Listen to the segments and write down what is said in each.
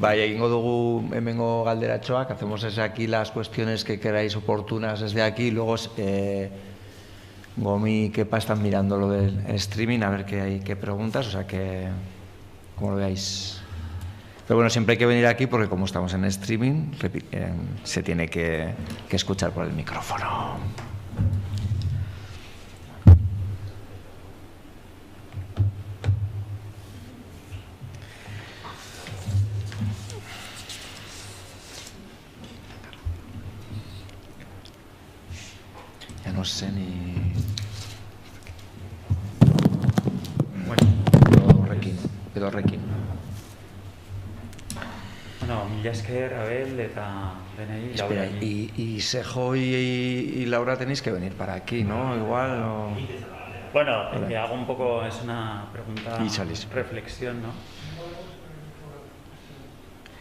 Bai, egingo dugu hemengo galderatxoak, hacemos desde aquí las cuestiones que queráis oportunas desde aquí, luego Gomi y Kepa están mirando lo del streaming, a ver qué preguntas, o sea que, como lo veáis. Pero bueno, siempre hay que venir aquí porque como estamos en streaming, se tiene que escuchar por el micrófono. Ya no sé ni... Bueno, edo horrekin. Bueno, mila esker, Abel, eta denei, Laura. Espera, y Sejo y Laura tenéis que venir para aquí, ¿no? Igual o... Bueno, que hago un poco, es una pregunta, reflexión, ¿no?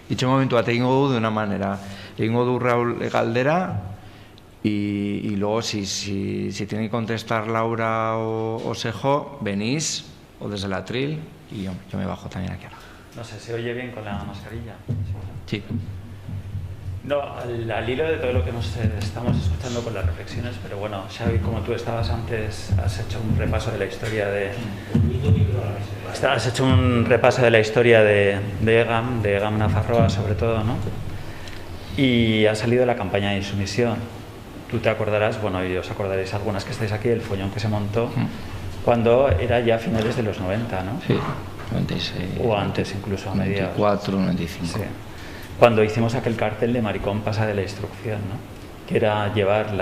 Itxo momentu bat egingo du de una manera. Egingo du Raúl galdera y luego si tiene que contestar Laura o Sejo, venís o desde el atril y yo me bajo también aquí ahora. No sé, ¿se oye bien con la mascarilla? Sí. No, al hilo de todo lo que estamos escuchando con las reflexiones, pero bueno, Xavi, como tú estabas antes, has hecho un repaso de la historia de EGAM Nafarroa sobre todo, ¿no? Y ha salido la campaña de insumisión. Tú te acordarás, bueno, y os acordaréis algunas que estáis aquí, el follón que se montó cuando era ya a finales de los 90, ¿no? Sí, 96. O antes incluso, a mediados. 94, 95. Sí. Cuando hicimos aquel cartel de Maricón pasa de la instrucción, ¿no? Que era llevar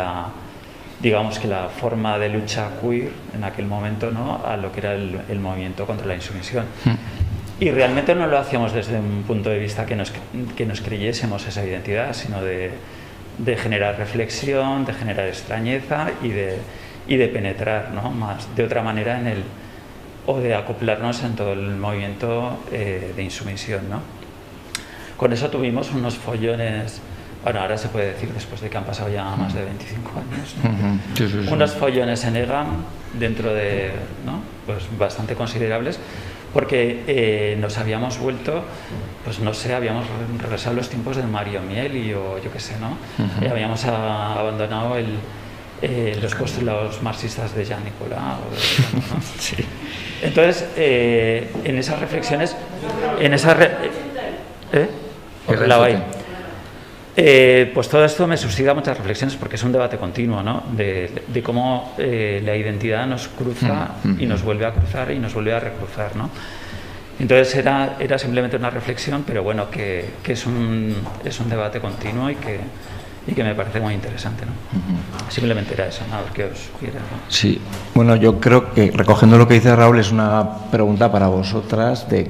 digamos que la forma de lucha queer en aquel momento, ¿no? A lo que era el movimiento contra la insumisión. Y realmente no lo hacíamos desde un punto de vista que nos creyésemos esa identidad, sino de generar reflexión, de generar extrañeza y de penetrar, ¿no? Más de otra manera o de acoplarnos en todo el movimiento de insumisión, ¿no? Con eso tuvimos unos follones, bueno, ahora se puede decir después de que han pasado ya más de 25 años, ¿no? Sí. Unos follones en EGAM dentro de, ¿no? Pues bastante considerables, porque nos habíamos vuelto, pues no sé, habíamos regresado los tiempos de Mario Mieli o yo qué sé, ¿no? Y habíamos abandonado los postulados marxistas de Jean Nicolas, ¿no? Sí. Entonces, en esas reflexiones, pues todo esto me suscita muchas reflexiones porque es un debate continuo, ¿no? De cómo la identidad nos cruza y nos vuelve a cruzar y nos vuelve a recruzar, ¿no? Entonces era simplemente una reflexión, pero bueno, que es un debate continuo y que me parece muy interesante, ¿no? Simplemente era eso, nada, que os sugiera, ¿no? Sí, bueno, yo creo que recogiendo lo que dice Raúl es una pregunta para vosotras de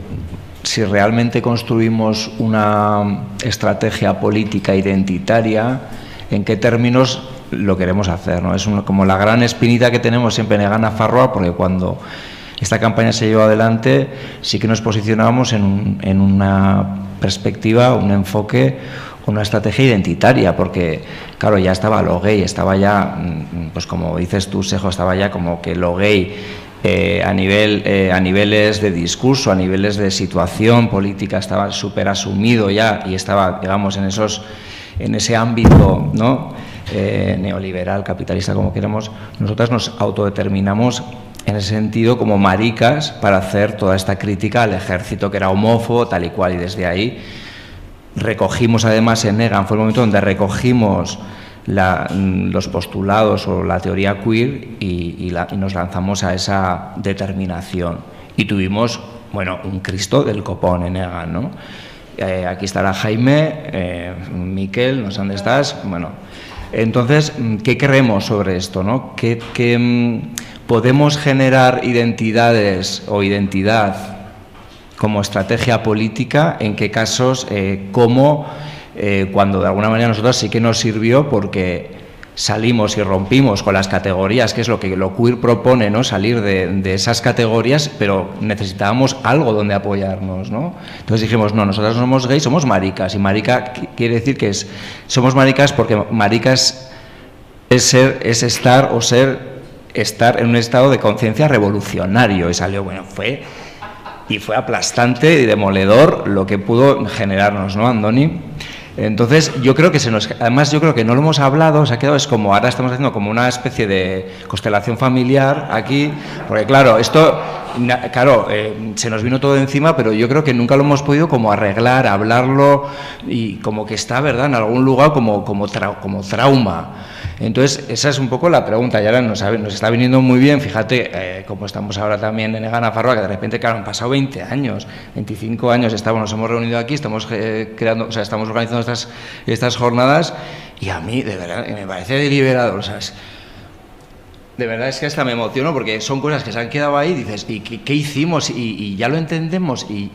si realmente construimos una estrategia política identitaria, en qué términos lo queremos hacer, ¿no? Es como la gran espinita que tenemos siempre en EGAM Nafarroa, porque cuando esta campaña se llevó adelante sí que nos posicionábamos en una perspectiva, un enfoque, una estrategia identitaria, porque claro, ya estaba lo gay, estaba ya, pues como dices tú, Sejo, estaba ya como que lo gay a niveles de discurso, a niveles de situación política, estaba súper asumido ya y estaba, digamos, en ese ámbito, ¿no? Neoliberal, capitalista, como queremos. Nosotras nos autodeterminamos en ese sentido como maricas para hacer toda esta crítica al ejército que era homófobo, tal y cual, y desde ahí recogimos además en EGAM, fue el momento donde recogimos los postulados o la teoría queer y nos lanzamos a esa determinación y tuvimos, bueno, un Cristo del copón en EGAM, ¿no? Aquí estará Jaime, Miquel, no sé dónde estás, bueno, entonces, ¿qué creemos sobre esto, no? ¿Qué podemos generar identidades o identidad como estrategia política? ¿En qué casos? ¿Cómo? Cuando de alguna manera nosotros sí que nos sirvió porque salimos y rompimos con las categorías, que es lo que lo queer propone, ¿no? Salir de esas categorías, pero necesitábamos algo donde apoyarnos, ¿no? Entonces dijimos, no, nosotros no somos gays, somos maricas, y marica quiere decir que somos maricas porque maricas es estar en un estado de conciencia revolucionario, y salió, bueno, fue y fue aplastante y demoledor lo que pudo generarnos, ¿no, Andoni? Entonces, yo creo que además yo creo que no lo hemos hablado, se ha quedado, es como, ahora estamos haciendo como una especie de constelación familiar aquí, porque claro, esto, se nos vino todo encima, pero yo creo que nunca lo hemos podido como arreglar, hablarlo, y como que está, ¿verdad?, en algún lugar como trauma. Entonces, esa es un poco la pregunta, y ahora nos está viniendo muy bien, fíjate, como estamos ahora también en Eganafarroa, que de repente, claro, han pasado 20 años, 25 años, nos hemos reunido aquí, estamos creando, o sea, estamos organizando estas jornadas, y a mí, de verdad, me parece liberador, ¿sabes? De verdad es que hasta me emociono, porque son cosas que se han quedado ahí, y dices, ¿y qué hicimos? Y ya lo entendemos, y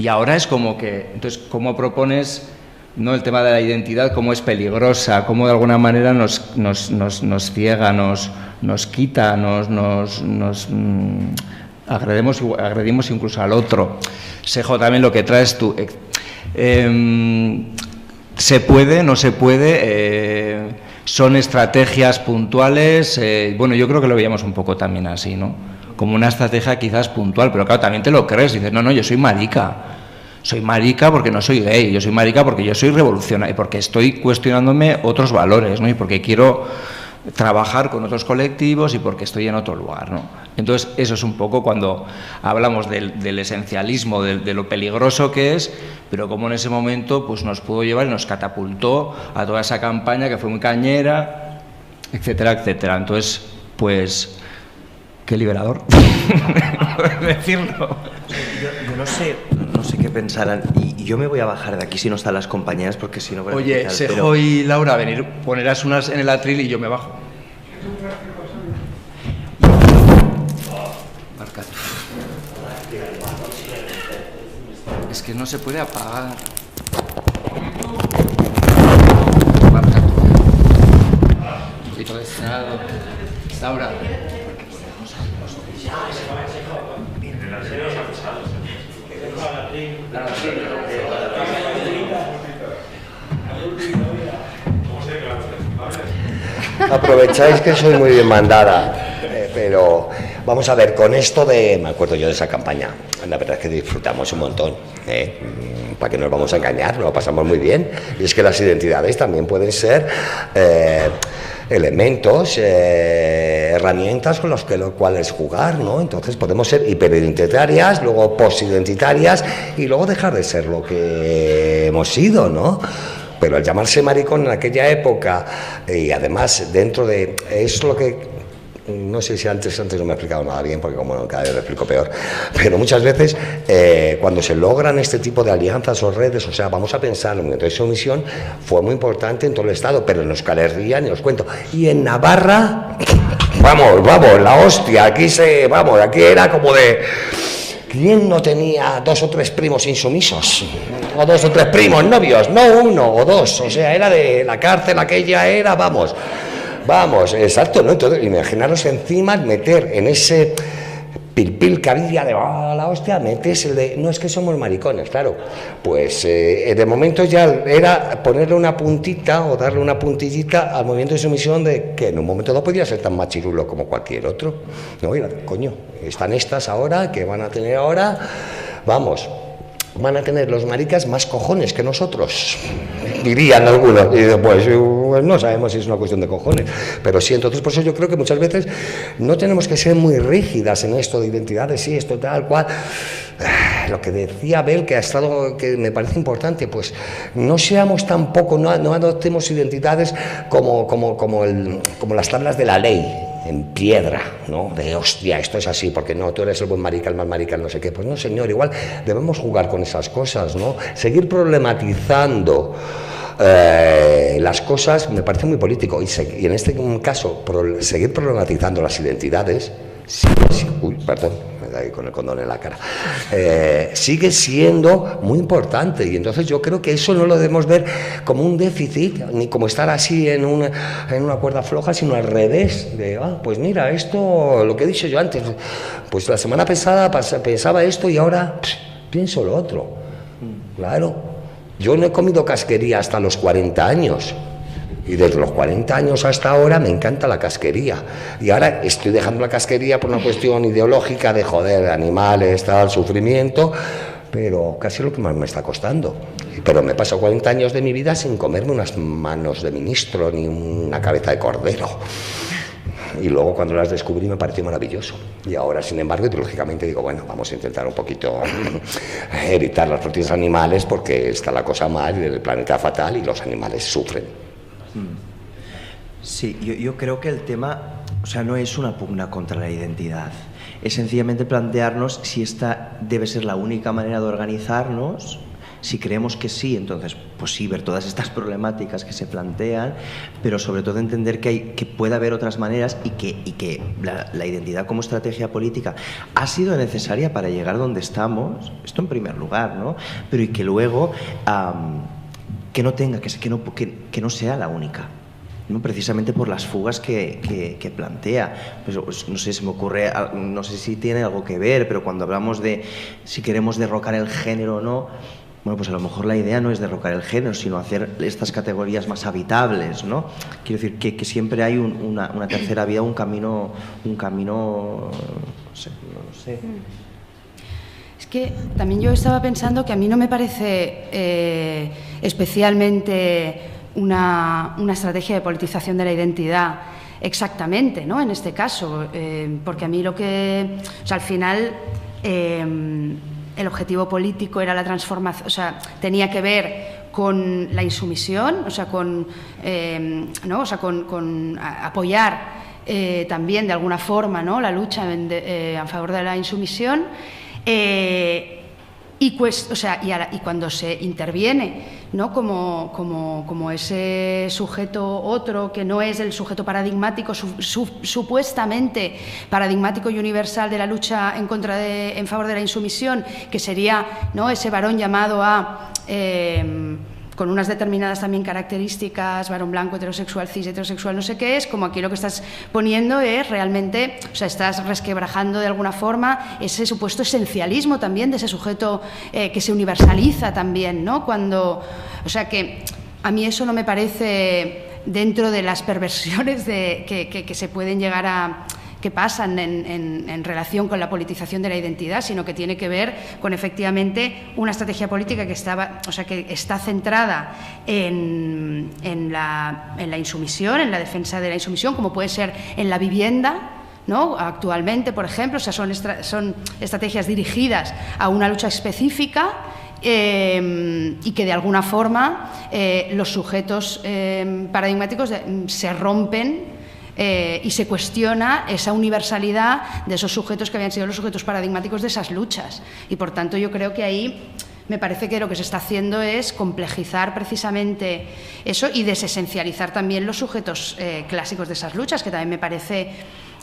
ahora es como que, entonces, ¿cómo propones, no, el tema de la identidad, cómo es peligrosa, cómo de alguna manera nos ciega, nos quita, agredimos incluso al otro? Sejo, también lo que traes tú. ¿Se puede, no se puede? ¿Son estrategias puntuales? Bueno, yo creo que lo veíamos un poco también así, ¿no? Como una estrategia quizás puntual, pero claro, también te lo crees, dices, no, yo soy marica. Soy marica porque no soy gay, yo soy marica porque yo soy revolucionario, porque estoy cuestionándome otros valores, ¿no? Y porque quiero trabajar con otros colectivos y porque estoy en otro lugar, ¿no? Entonces, eso es un poco cuando hablamos del esencialismo, de lo peligroso que es, pero como en ese momento pues nos pudo llevar y nos catapultó a toda esa campaña que fue muy cañera, etcétera, etcétera. Entonces, pues, qué liberador decirlo. Yo no sé qué pensarán, y yo me voy a bajar de aquí si no están las compañeras, porque si no... Oye, Sejo y Laura, venir, ponerás unas en el atril y yo me bajo. Es que no se puede apagar. Un poquito de estado. Laura. Aprovecháis que soy muy bien mandada, pero vamos a ver, con esto me acuerdo yo de esa campaña, la verdad es que disfrutamos un montón, para que nos vamos a engañar, lo pasamos muy bien, y es que las identidades también pueden ser elementos, herramientas con los cuales jugar, ¿no? Entonces podemos ser hiperidentitarias, luego posidentitarias y luego dejar de ser lo que hemos sido, ¿no? Pero al llamarse maricón en aquella época, y además dentro de... es lo que... no sé si antes no me he explicado nada bien, porque como cada vez lo explico peor, pero muchas veces cuando se logran este tipo de alianzas o redes, o sea, vamos a pensar, el movimiento de sumisión fue muy importante en todo el Estado, pero en Euskal Herria, ni os cuento, y en Navarra, vamos, la hostia, aquí era como de... ¿Quién no tenía 2 o 3 primos insumisos? O 2 o 3 primos novios, no 1 o 2, o sea, era de la cárcel aquella, era, vamos, exacto, ¿no? Entonces, imaginaros encima meter en ese pilpil que había de la hostia, metes el de, no, es que somos maricones, claro, pues de momento ya era ponerle una puntita o darle una puntillita al movimiento de sumisión de que en un momento no podía ser tan machirulo como cualquier otro, no, mira, coño, están estas ahora, que van a tener ahora, vamos, van a tener los maricas más cojones que nosotros, dirían algunos, y pues no sabemos si es una cuestión de cojones, pero sí, entonces por eso yo creo que muchas veces no tenemos que ser muy rígidas en esto de identidades, sí, esto tal cual. Lo que decía Abel, que me parece importante, pues no seamos tampoco, no adoptemos identidades como las tablas de la ley, en piedra, ¿no? De hostia, esto es así, porque no, tú eres el buen marica, el mal marica, no sé qué. Pues no, señor, igual debemos jugar con esas cosas, ¿no? Seguir problematizando las cosas me parece muy político, y en este caso, seguir problematizando las identidades, con el condón en la cara, sigue siendo muy importante, y entonces yo creo que eso no lo debemos ver como un déficit, ni como estar así en una cuerda floja, sino al revés, de, pues mira, esto, lo que he dicho yo antes, pues la semana pasada pensaba esto y ahora pienso lo otro, claro, yo no he comido casquería hasta los 40 años, Y desde los 40 años hasta ahora me encanta la casquería. Y ahora estoy dejando la casquería por una cuestión ideológica de joder, animales, tal, sufrimiento, pero casi lo que más me está costando. Pero me paso 40 años de mi vida sin comerme unas manos de ministro ni una cabeza de cordero. Y luego cuando las descubrí me pareció maravilloso. Y ahora, sin embargo, ideológicamente digo, bueno, vamos a intentar un poquito evitar las proteínas animales porque está la cosa mal y el planeta fatal y los animales sufren. Sí, yo creo que el tema, o sea, no es una pugna contra la identidad. Es sencillamente plantearnos si esta debe ser la única manera de organizarnos. Si creemos que sí, entonces, pues sí, ver todas estas problemáticas que se plantean, pero sobre todo entender que puede haber otras maneras y que la identidad como estrategia política ha sido necesaria para llegar donde estamos, esto en primer lugar, ¿no? Pero y que luego que no tenga, que no sea la única, ¿no? Precisamente por las fugas que plantea. Pues, no sé, se me ocurre, no sé si tiene algo que ver, pero cuando hablamos de si queremos derrocar el género o no, bueno, pues a lo mejor la idea no es derrocar el género, sino hacer estas categorías más habitables, ¿no? Quiero decir que siempre hay una tercera vía, un camino, no sé. Es que también yo estaba pensando que a mí no me parece especialmente una estrategia de politización de la identidad exactamente, ¿no? En este caso, porque a mí lo que, o sea, al final el objetivo político era la transformación, o sea, tenía que ver con la insumisión, o sea, con apoyar también de alguna forma, ¿no?, la lucha a favor de la insumisión. Y cuando se interviene, ¿no?, como ese sujeto otro que no es el sujeto paradigmático, supuestamente paradigmático y universal de la lucha en favor de la insumisión, que sería, ¿no?, ese varón llamado a con unas determinadas también características, varón blanco, heterosexual, cis, heterosexual, no sé qué es, como aquí lo que estás poniendo es realmente, o sea, estás resquebrajando de alguna forma ese supuesto esencialismo también de ese sujeto que se universaliza también, ¿no? Cuando, o sea, que a mí eso no me parece dentro de las perversiones que se pueden llegar a que pasan en relación con la politización de la identidad, sino que tiene que ver con efectivamente una estrategia política que está centrada en la insumisión, en la defensa de la insumisión, como puede ser en la vivienda, ¿no? Actualmente, por ejemplo, o sea, son estrategias dirigidas a una lucha específica. Y que de alguna forma los sujetos paradigmáticos se rompen y se cuestiona esa universalidad de esos sujetos que habían sido los sujetos paradigmáticos de esas luchas. Y por tanto yo creo que ahí me parece que lo que se está haciendo es complejizar precisamente eso y desesencializar también los sujetos clásicos de esas luchas, que también me parece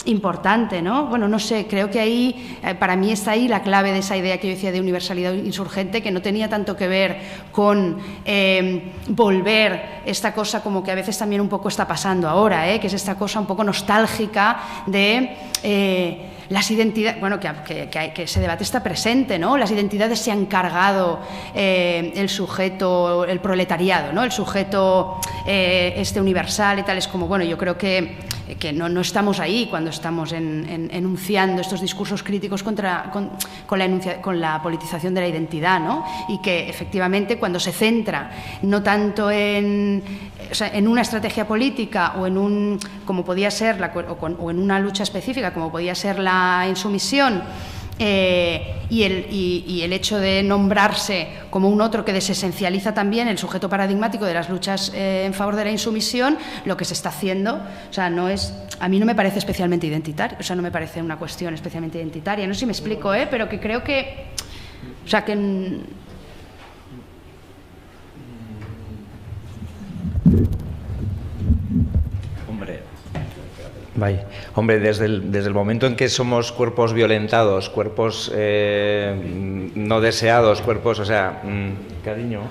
importante, ¿no? Bueno, no sé, creo que ahí, para mí está ahí la clave de esa idea que yo decía de universalidad insurgente, que no tenía tanto que ver con volver esta cosa como que a veces también un poco está pasando ahora, que es esta cosa un poco nostálgica de las identidades, bueno, que ese debate está presente, ¿no? Las identidades se han cargado el sujeto, el proletariado, ¿no? El sujeto universal y tal, es como, bueno, yo creo que no estamos ahí cuando estamos enunciando estos discursos críticos con la politización de la identidad, ¿no? Y que efectivamente cuando se centra no tanto en una estrategia política o como podía ser o en una lucha específica como podía ser la insumisión, y el hecho de nombrarse como un otro que desesencializa también el sujeto paradigmático de las luchas en favor de la insumisión, lo que se está haciendo, o sea, a mí no me parece especialmente identitario, o sea, no me parece una cuestión especialmente identitaria, no sé si me explico, pero que creo que, o sea, que Hombre, desde el momento en que somos cuerpos violentados, cuerpos no deseados, cuerpos, o sea, cariño,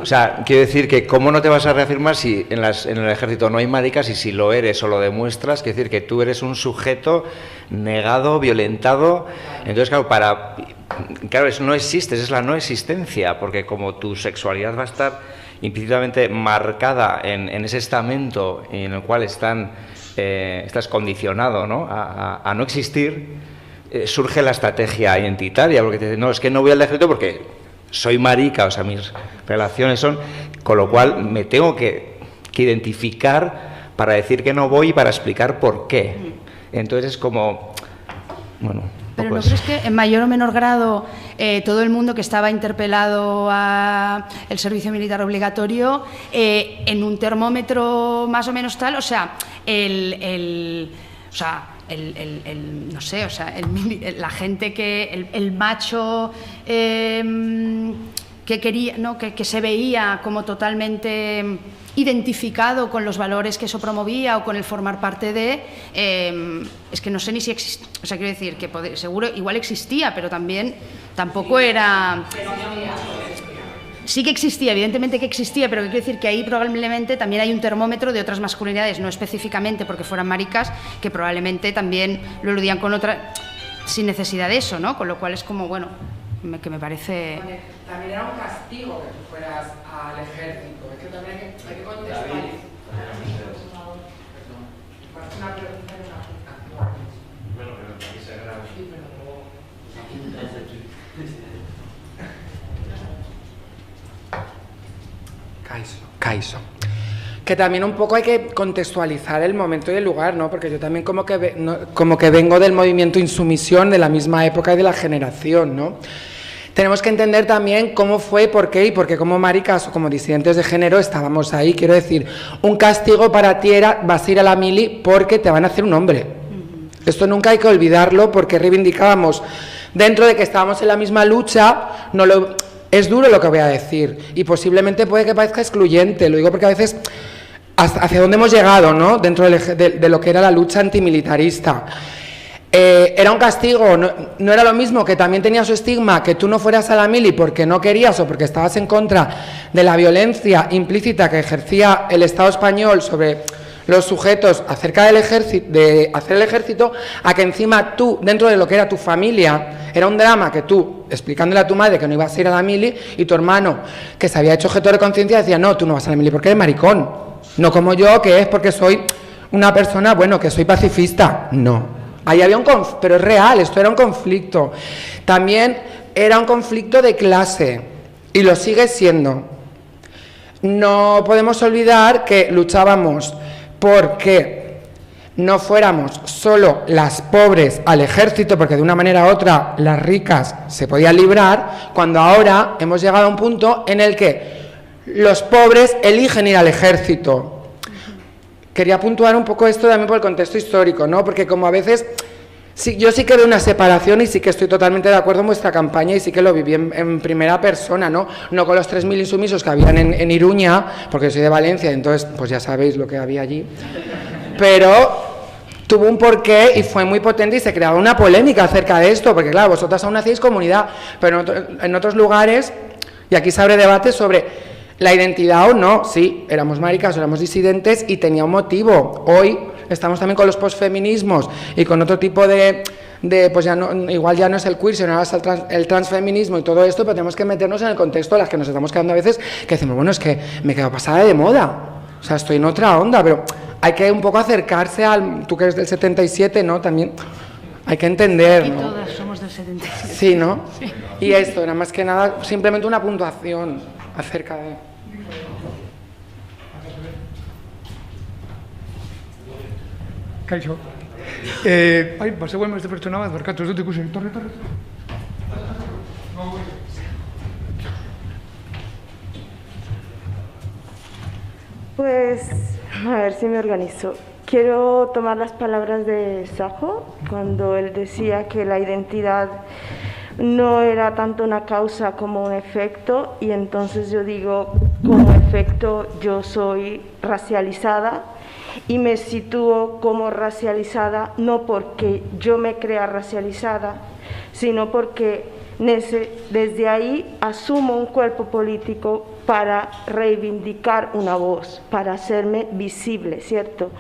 o sea, quiero decir que cómo no te vas a reafirmar si en el ejército no hay maricas y si lo eres o lo demuestras, quiero decir que tú eres un sujeto negado, violentado, entonces claro, eso no existe, es la no existencia, porque como tu sexualidad va a estar implícitamente marcada en ese estamento en el cual estás condicionado, ¿no? A no existir, surge la estrategia identitaria, porque te dicen, no, es que no voy al ejército porque soy marica, o sea, mis relaciones son, con lo cual me tengo que identificar para decir que no voy y para explicar por qué. Entonces es como, bueno... Pero ¿no crees que en mayor o menor grado todo el mundo que estaba interpelado a el servicio militar obligatorio en un termómetro más o menos tal, o sea, no sé, o sea, la gente que el macho que quería, ¿no? que se veía como totalmente identificado con los valores que eso promovía o con el formar parte de, es que no sé ni si existe, o sea, quiero decir que seguro igual existía, pero también tampoco era... Sí que existía, evidentemente que existía, pero quiero decir que ahí probablemente también hay un termómetro de otras masculinidades, no específicamente porque fueran maricas, que probablemente también lo eludían con otra, sin necesidad de eso, ¿no? Con lo cual es como, bueno, que me parece... También era un castigo que tú fueras al ejército. Es que también hay que contextualizar. Una pregunta y una aplicación. Bueno, pero aquí se graba. Sí, pero luego... Kaiso. Que también un poco hay que contextualizar el momento y el lugar, ¿no? Porque yo también como que vengo del movimiento Insumisión, de la misma época y de la generación, ¿no? Tenemos que entender también cómo fue, por qué y por qué como maricas o como disidentes de género estábamos ahí. Quiero decir, un castigo para ti era vas a ir a la mili porque te van a hacer un hombre. Esto nunca hay que olvidarlo porque reivindicábamos, dentro de que estábamos en la misma lucha, es duro lo que voy a decir y posiblemente puede que parezca excluyente, lo digo porque a veces hacia dónde hemos llegado, ¿no? Dentro de lo que era la lucha antimilitarista. Era un castigo, no era lo mismo, que también tenía su estigma que tú no fueras a la mili porque no querías o porque estabas en contra de la violencia implícita que ejercía el Estado español sobre los sujetos acerca del ejército, de hacer el ejército, a que encima tú, dentro de lo que era tu familia, era un drama que tú, explicándole a tu madre que no ibas a ir a la mili, y tu hermano, que se había hecho objeto de conciencia, decía, no, tú no vas a la mili porque eres maricón, no como yo, que es porque soy una persona, bueno, que soy pacifista, no. Ahí había un conflicto, pero es real, esto era un conflicto. También era un conflicto de clase, y lo sigue siendo. No podemos olvidar que luchábamos porque no fuéramos solo las pobres al ejército, porque de una manera u otra las ricas se podían librar, cuando ahora hemos llegado a un punto en el que los pobres eligen ir al ejército. Quería puntuar un poco esto también por el contexto histórico, ¿no? Porque como a veces, sí, yo sí que veo una separación y sí que estoy totalmente de acuerdo en vuestra campaña y sí que lo viví en primera persona, ¿no? No con los 3.000 insumisos que habían en Iruña, porque yo soy de Valencia, entonces pues ya sabéis lo que había allí, pero tuvo un porqué y fue muy potente y se creaba una polémica acerca de esto, porque claro, vosotras aún hacéis comunidad, pero en otros lugares, y aquí se abre debate sobre la identidad o no, sí, éramos maricas, éramos disidentes y tenía un motivo. Hoy estamos también con los posfeminismos y con otro tipo de pues ya no, igual ya no es el queer, sino ahora es el transfeminismo y todo esto, pero tenemos que meternos en el contexto de las que nos estamos quedando a veces, que decimos, bueno, es que me quedo pasada de moda, o sea, estoy en otra onda, pero hay que un poco acercarse al, tú que eres del 77, ¿no? También hay que entender, Y ¿no? todas somos del 77. Sí, ¿no? Sí. Y esto era más que nada simplemente una puntuación acerca de... Kaixo. Bazegoen beste pertsona bat, barkatu ez dut ikusi. Torre. Pues, a ver si me organizo. Quiero tomar las palabras de Sajo, cuando él decía que la identidad no era tanto una causa como un efecto, y entonces yo digo, como efecto yo soy racializada, y me sitúo como racializada no porque yo me crea racializada, sino porque desde ahí asumo un cuerpo político para reivindicar una voz, para hacerme visible, ¿cierto?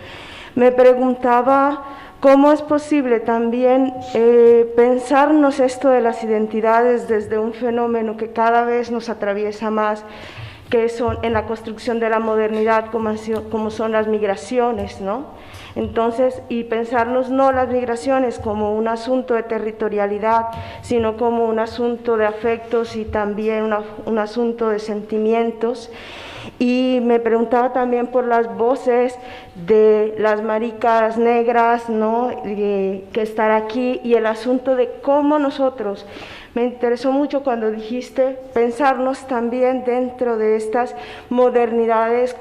Me preguntaba cómo es posible también pensarnos esto de las identidades desde un fenómeno que cada vez nos atraviesa más, que son en la construcción de la modernidad, como son las migraciones, ¿no? Entonces, y pensarnos no las migraciones como un asunto de territorialidad, sino como un asunto de afectos y también un asunto de sentimientos. Y me preguntaba también por las voces de las maricas negras, ¿no?, que están aquí, y el asunto de cómo nosotros, me interesó mucho cuando dijiste pensarnos también dentro de estas modernidades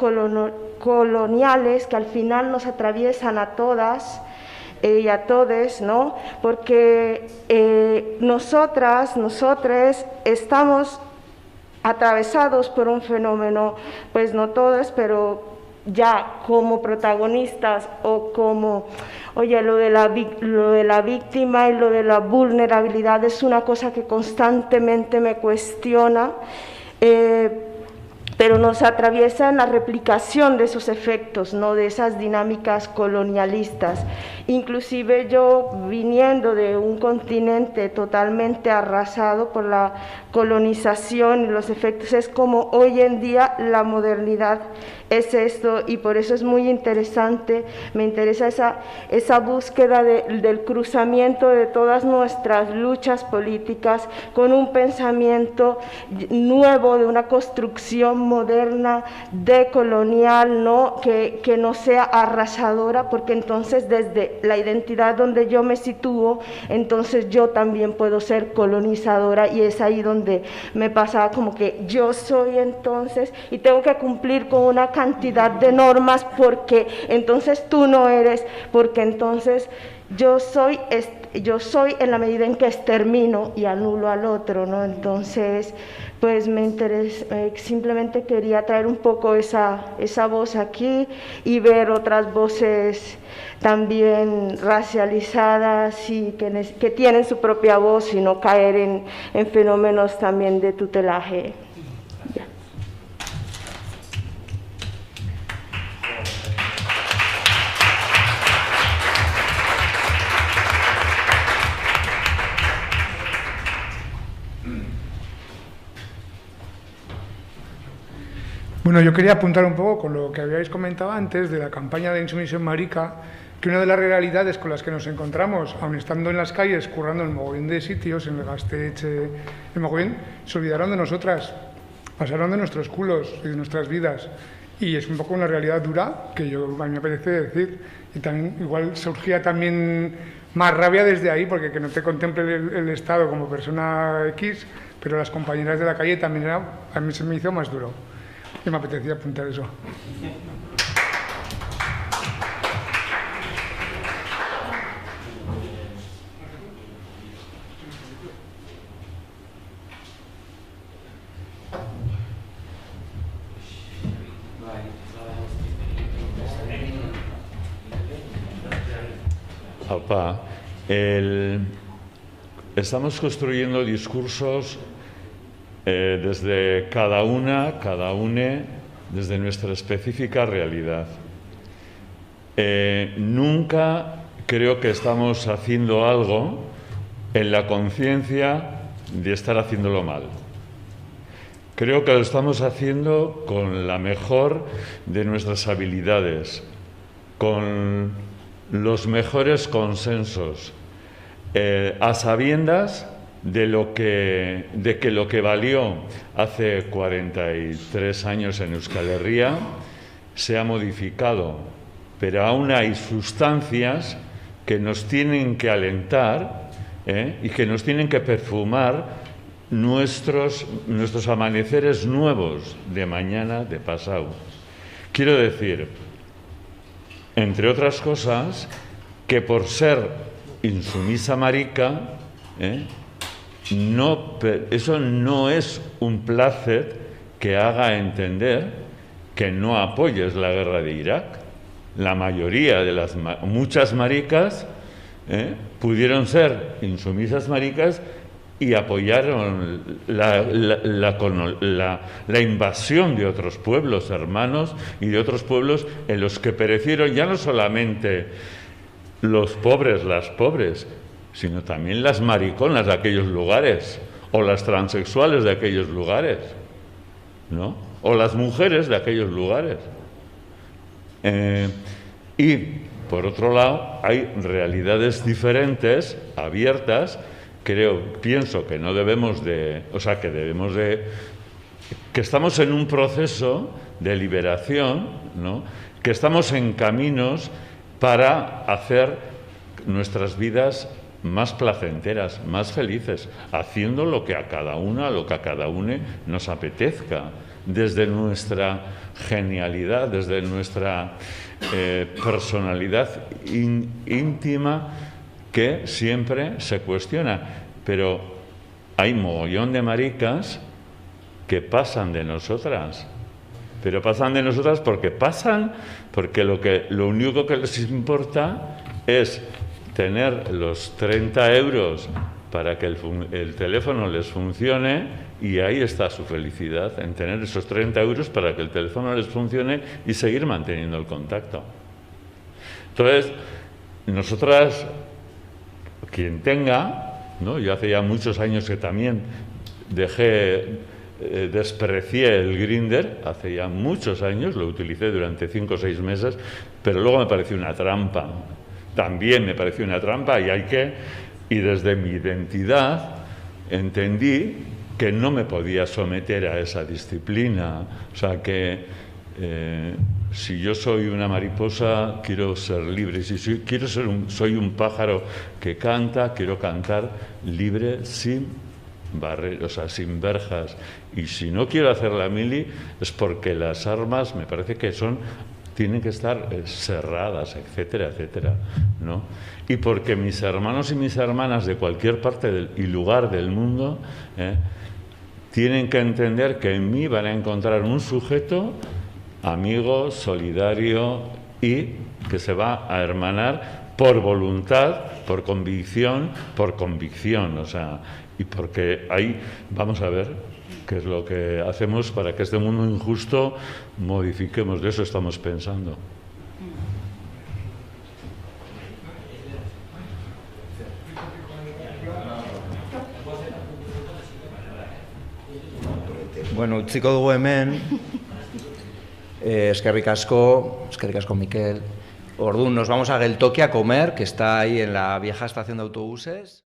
coloniales que al final nos atraviesan a todas y a todes, ¿no?, porque nosotres estamos atravesados por un fenómeno, pues no todos, pero ya como protagonistas o como, oye, lo de la víctima y lo de la vulnerabilidad es una cosa que constantemente me cuestiona, pero nos atraviesa en la replicación de esos efectos, ¿no?, de esas dinámicas colonialistas. Inclusive yo, viniendo de un continente totalmente arrasado por la colonización y los efectos, es como hoy en día la modernidad es esto, y por eso es muy interesante, me interesa esa búsqueda del cruzamiento de todas nuestras luchas políticas con un pensamiento nuevo, de una construcción moderna, decolonial, ¿no?, que no sea arrasadora, porque entonces desde la identidad donde yo me sitúo, entonces yo también puedo ser colonizadora, y es ahí donde me pasaba como que yo soy entonces, y tengo que cumplir con una cantidad de normas, porque entonces tú no eres, porque entonces yo soy en la medida en que extermino y anulo al otro, ¿no? Entonces, pues me interesa, simplemente quería traer un poco esa voz aquí y ver otras voces también racializadas y que tienen su propia voz, y no caer en fenómenos también de tutelaje. Ya. Bueno, yo quería apuntar un poco con lo que habíais comentado antes de la campaña de insumisión marica, que una de las realidades con las que nos encontramos, aun estando en las calles, currando en mogollón de sitios, en el Gasteiz, en mogollón, se olvidaron de nosotras, pasaron de nuestros culos y de nuestras vidas. Y es un poco una realidad dura que a mí me apetece decir. Y también igual surgía también más rabia desde ahí, porque que no te contemple el Estado como persona X, pero las compañeras de la calle también a mí se me hizo más duro. Y me apetecía apuntar eso. Alpa, estamos construyendo discursos desde cada une, desde nuestra específica realidad. Nunca creo que estamos haciendo algo en la conciencia de estar haciéndolo mal. Creo que lo estamos haciendo con la mejor de nuestras habilidades, con los mejores consensos, a sabiendas de que lo que valió hace 43 años en Euskal Herria se ha modificado, pero aún hay sustancias que nos tienen que alentar y que nos tienen que perfumar nuestros amaneceres nuevos de mañana, de pasado. Quiero decir, entre otras cosas, que por ser insumisa marica, eso no es un placer que haga entender que no apoyes la guerra de Irak. La mayoría de muchas maricas pudieron ser insumisas maricas y apoyaron la invasión de otros pueblos hermanos y de otros pueblos en los que perecieron ya no solamente los pobres, las pobres, sino también las mariconas de aquellos lugares o las transexuales de aquellos lugares, ¿no? o las mujeres de aquellos lugares. Y, por otro lado, hay realidades diferentes, abiertas. Pienso que no debemos de, o sea, que debemos de, que estamos en un proceso de liberación, ¿no? Que estamos en caminos para hacer nuestras vidas más placenteras, más felices, haciendo lo que a cada una, lo que a cada uno nos apetezca, desde nuestra genialidad, desde nuestra personalidad íntima, que siempre se cuestiona. Pero hay mogollón de maricas que pasan de nosotras. Pero pasan de nosotras porque lo único que les importa es tener los 30 euros para que el teléfono les funcione, y ahí está su felicidad, en tener esos 30 euros para que el teléfono les funcione y seguir manteniendo el contacto. Entonces, nosotras, quien tenga, ¿no? Yo hace ya muchos años que también desprecié el Grindr, hace ya muchos años, lo utilicé durante 5 o 6 meses, pero luego me pareció una trampa. También me pareció una trampa y desde mi identidad entendí que no me podía someter a esa disciplina. O sea, que si yo soy una mariposa, quiero ser libre. Si soy un pájaro que canta, quiero cantar libre, sin barreras, o sea, sin verjas. Y si no quiero hacer la mili, es porque las armas me parece que tienen que estar cerradas, etcétera, etcétera, ¿no? Y porque mis hermanos y mis hermanas de cualquier parte y lugar del mundo tienen que entender que en mí van a encontrar un sujeto amigo, solidario, y que se va a hermanar por voluntad, por convicción, o sea, y porque ahí vamos a ver qué es lo que hacemos para que este mundo injusto modifiquemos. De eso estamos pensando. Bueno, utziko dugu hemen, eskerrik asko, Miquel. Orduan, nos vamos a Geltoki a comer, que está ahí en la vieja estación de autobuses.